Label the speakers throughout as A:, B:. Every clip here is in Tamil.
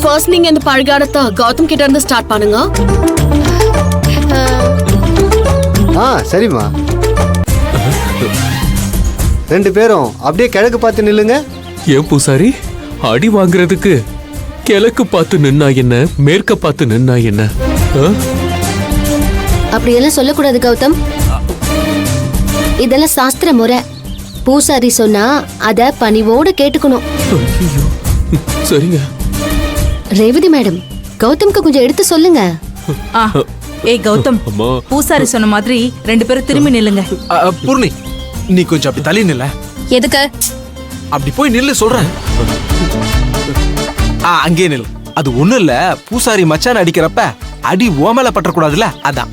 A: ஃபர்ஸ்ட் நீங்க இந்த பரிகாரத்தை கௌதம் கிட்ட இருந்து ஸ்டார்ட் பண்ணுங்க.
B: சரிம்மா. 2 பேரும் அப்படியே கிழக்கு பார்த்து நில்லுங்க.
C: ஏன் பூசாரி, அடி வாங்குறதுக்கு கிழக்கு பார்த்து நின்னா என்ன, மேற்க பார்த்து நின்னா என்ன?
D: அப்படியெல்லாம் சொல்லக்கூடாது கௌதம். இதெல்லாம் சாஸ்திர முறை. பூசாரி சொன்னா அத பணிவோட கேட்டுக்கணும்.
C: சரிங்க.
D: ரேவதி மேடம், கௌதம்க்கு கொஞ்சம் எடுத்து சொல்லுங்க.
E: ஏய் கௌதம், பூசாரி சொன்ன மாதிரி 2 பேரும் திரும்பி நில்லுங்க.
F: பூர்ணி, நீ கொஞ்சம் அப்படி தள்ளி நில்ல.
D: எதுக்கு?
F: அப்படி போய் நில்லு சொல்றேன். அங்கே நில்லு. அது ஒண்ணும் இல்ல, பூசாரி மச்சான் அடிக்கிறப்ப அடி ஓமேல பற்றக்கூடாதுல, அதான்.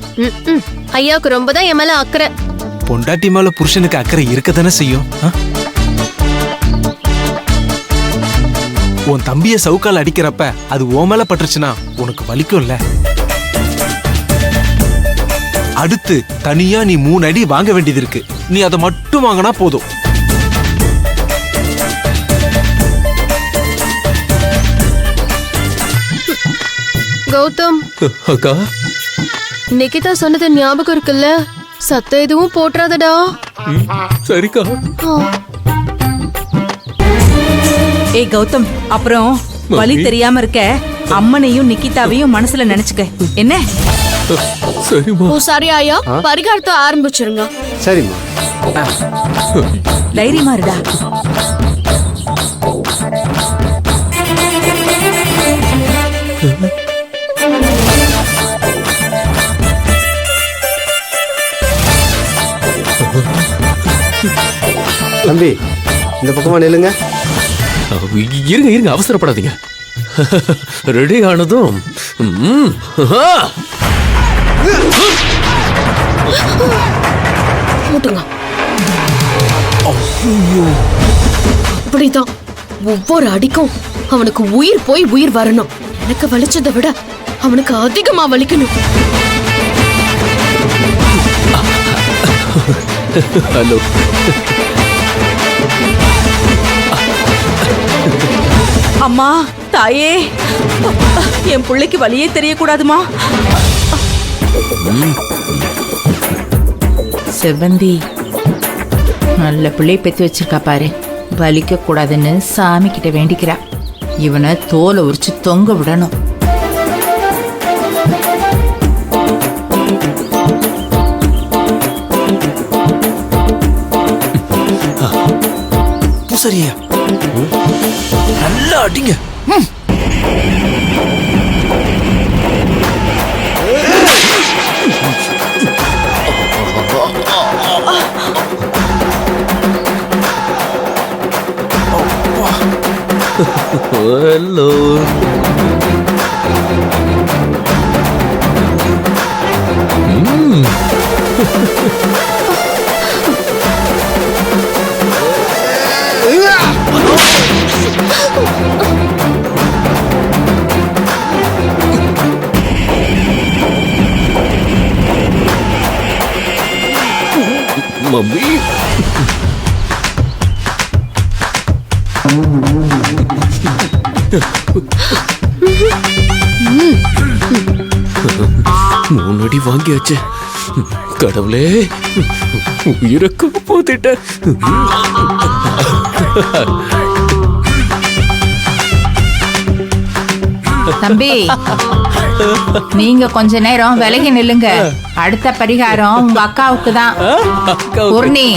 D: ஐயாவுக்கு ரொம்ப தான் என் மேல அக்கறை.
F: பொண்டாட்டி மேல புருஷனுக்கு அக்கறை இருக்கத்தானே செய்யும். உன் தம்பிய சவுக்கால் அடிக்கிறப்ப அது ஓமேல பட்டுருச்சுன்னா உனக்கு வலிக்கும்ல. அடுத்து தனியா நீ 3 அடி வாங்க வேண்டியது இருக்கு. நீ அதை மட்டும் வாங்கினா போதும்.
A: கௌதம்,
C: அக்கா,
A: நிகிதா சொன்னது ஞாபகம் இருக்குல்ல? சத்தம் எதுவும் போட்டுறாதடா.
C: சரிக்கா.
E: ஏய் கௌதம், அப்புறம் வலி தெரியாம இருக்க அம்மனையும் நிக்கிதாவையும் மனசுல நினைச்சுக்க என்ன?
C: சரிம்மா.
A: பூசாரி ஐயா, பரிகாரத்தை ஆரம்பிச்சிருங்க.
B: சரிம்மா.
E: தைரியமா இருடா.
B: தம்பி, இந்த பக்கமா நில்லுங்க.
C: இருங்க இருங்க, அவசரப்படாதீங்க. ரெடி ஆனதும்
A: இப்படிதான் ஒவ்வொரு அடிக்கும் அவனுக்கு உயிர் போய் உயிர் வரணும். எனக்கு வலிச்சதை விட அவனுக்கு அதிகமா வலிக்கணும்.
C: ஹலோ.
E: அம்மா, தாயே, என் பிள்ளைக்கு வலியே தெரியக்கூடாதுமா.
G: செவ்வந்தி, நல்ல பிள்ளை பெத்து வச்சிருக்கா பாரு. வலிக்க கூடாதுன்னு சாமி கிட்ட வேண்டிக்கிறா. இவனை தோலை உரிச்சு தொங்க விடணும்.
F: பூசாரியா, நல்லா அடிங்க.
C: ஹலோ. மம்மி, முன்னாடி வாங்கியாச்சு. கடவுளே, உயிருக்கு போத்திட்ட.
G: தம்பி, நீங்க கொஞ்ச நேரம் விலகி நில்லுங்க. அடுத்த பரிகாரம் உங்க அக்காவுக்கு தான். பூர்ணி,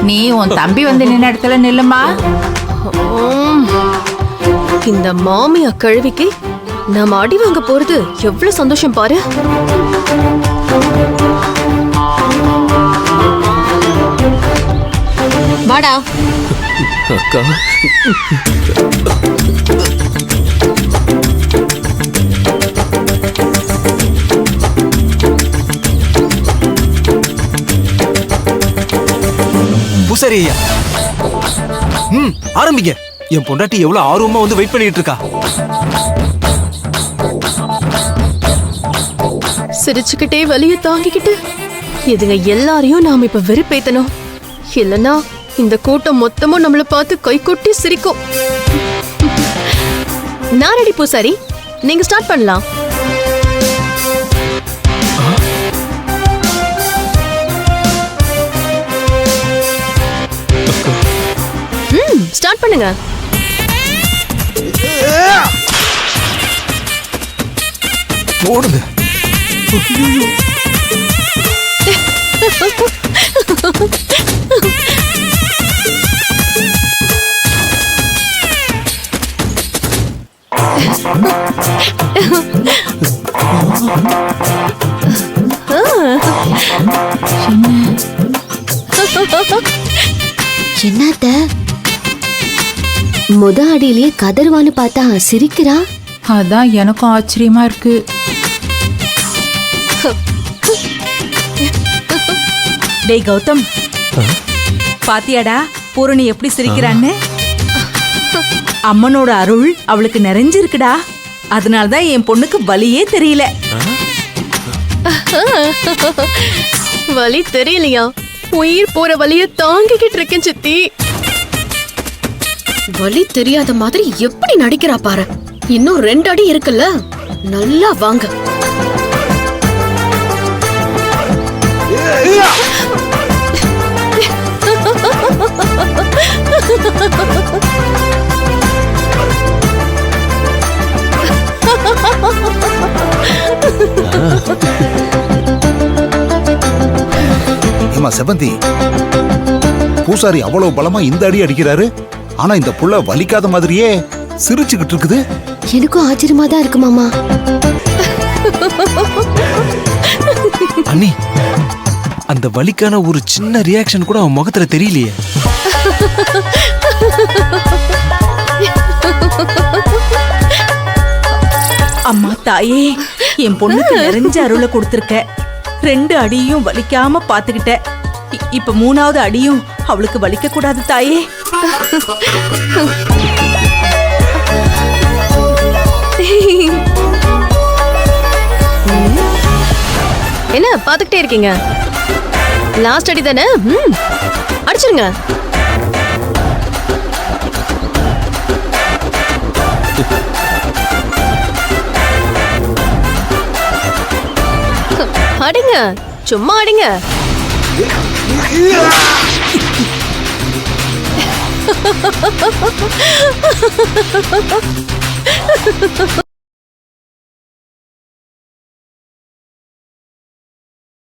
G: நீ உன் தம்பி வந்து நின்ன இடத்துல நில்லுமா.
A: இந்த மாமியா கழுவிக்கு நாம அடி வாங்க போறது எவ்வளவு சந்தோஷம் பாரு.
D: வாடா.
C: அக்கா,
F: பூசாரி ஐயா, ஆரம்பிங்க. என் பொண்டாட்டி எவ்வளவு ஆர்வமா வந்து வெயிட் பண்ணிட்டு இருக்கா.
A: சிரிச்சுக்கிட்டே வலிய தாங்கிக்கிட்டு இதுங்க எல்லாரையும் நாம இப்ப வெறுப்பேத்தணும். இல்லனா இந்த கூட்டம் மொத்தமும் நம்மள பார்த்து கை கொட்டி சிரிக்கும். நான் ரெடி பூசாரி, நீங்க ஸ்டார்ட் பண்ணலாம். ஸ்டார்ட் பண்ணுங்க.
F: போடுங்க.
D: என்னத்த முத அடியிலேயே கதறுவான்னு பார்த்தா சிரிக்கிறா.
G: அதான் எனக்கும் ஆச்சரியமா இருக்கு.
E: டேய் கௌதம், பாத்தியாடா பூரணி எப்படி சிரிக்கிறான்னு? அம்மனோட அருள் அவளுக்கு நிறைஞ்சிருக்குடா. அதனாலதான் என் பொண்ணுக்கு வலியே தெரியல.
A: வலி தெரியலையா? உயிர் போற வலிய தாங்கிக்கிட்டு இருக்கேன் சித்தி. வலி தெரியாத மாதிரி எப்படி நடிக்கிறா பாரு. இன்னும் 2 அடி இருக்குல்ல, நல்லா வாங்க.
H: ஏமா செவந்தி, பூசாரி அவ்வளவு பலமா இந்த அடி அடிக்கிறாரு, ஆனா இந்த புள்ள வலிக்காத மாதிரியே சிரிச்சுக்கிட்டு இருக்குது.
D: எனக்கும் ஆச்சரியமா தான் இருக்கு மாமா.
F: அண்ணி, அந்த வலிக்கான ஒரு சின்ன ரியாக்ஷன் கூட அவன் முகத்துல தெரியலையே.
E: அம்மா தாயே, என் பொண்ணுக்கு நிறைஞ்ச அருளை கொடுத்திருக்க. 2 அடியும் வலிக்காம பாத்துக்கிட்ட. இப்ப 3வது அடியும் அவளுக்கு வலிக்க கூடாது தாயே.
A: என்ன பாத்துக்கிட்டே இருக்கீங்க? லாஸ்ட் அடி தானே, அடிச்சிருங்க. அடிங்க, சும்மா அடிங்க.